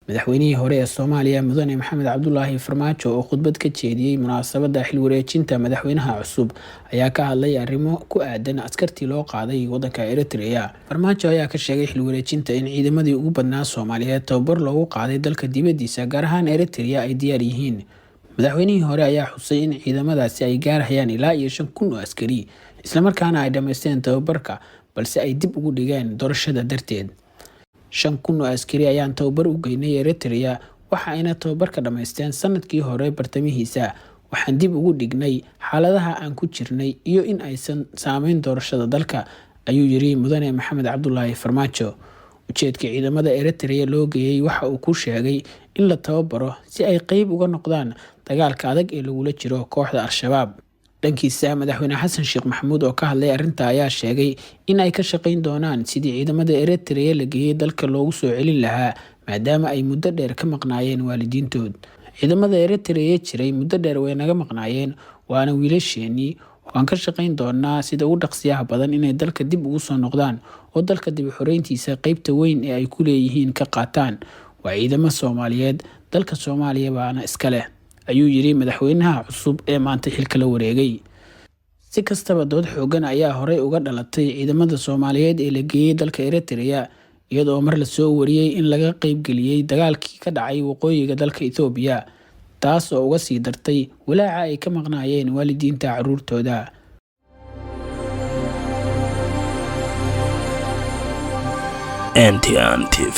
madaxweynihii hore ee Soomaaliya Mudane Maxamed Cabdullaahi Farmaajo oo khudbad ka jeediyay munaasabadda xil wareejinta madaxweynaha cusub ayaa ka hadlay arrimo ku aadan askartii loo qaaday waddanka Eritrea. Farmaajo ayaa ka sheegay xil wareejinta in ciidamadii ugu badnaa Soomaaliyeed tababar loogu qaaday dalka dibaddiisa gaar ahaan Eritrea ay diyaar yihiin. madaxweynihii hore ayaa xusay in ciidamadaasi ay gaarayaan ilaa 5,000 oo askari isla markaana ay dhameysteen tababarka balse ay dib ugu dhigeen doorashada darteed. 5,000 oo askari ayaan tababar u geynay Eritrea waxa ayna tababarka dhameysteen sanadkii hore bartamihiisa. Waxaan dib ugu dhignay xaaladaha aan ku jirnay iyo in aysan saameyn doorashada dalka, ayuu yiri Mudane Maxamed Cabdullaahi Farmaajo. ujeedka ciidamada Eritrea loo geeyay waxa uu ku sheegay in la tababaro si ay qayb uga noqdaan dagaalka adag ee lagula jiro kooxda Al-Shabaab. dhankiisa madaxweyne Xasan Sheekh Maxamuud oo ka hadlay arrinta ayaa sheegay in ay ka shaqeyn doonaan sidii ciidamada Eritrea la geeyay dalka loogu soo celin lahaa maadaama ay muddo dheer ka maqnaayeen waalidiintood. ciidamada Eritrea jiray muddo dheer way naga maqnaayeen, waana wiilasheenii. waan ka shaqeyn doonaa sida ugu dhaqsiyaha badan inay dalka dib ugu soo noqdaan oo dalka dib u xoreyntiisa qaybta weyn ee ay ku leeyihiin ka qaataan. waa ciidamo Soomaaliyeed, dalka Soomaaliya baana iska leh, ayuu yiri madaxweynaha cusub ee maanta xilka la wareegay. si kastaba dood xoogan ayaa horey uga dhalatay ciidamada Soomaaliyeed ee la geeyay dalka Eritrea iyadoo mar la soo wariyay in laga qayb galiyay dagaalkii ka dhacay waqooyiga dalka Itoobiya, taas oo uga sii dartay walaaca ay ka maqnaayeen waalidiinta caruurtooda. NTN TV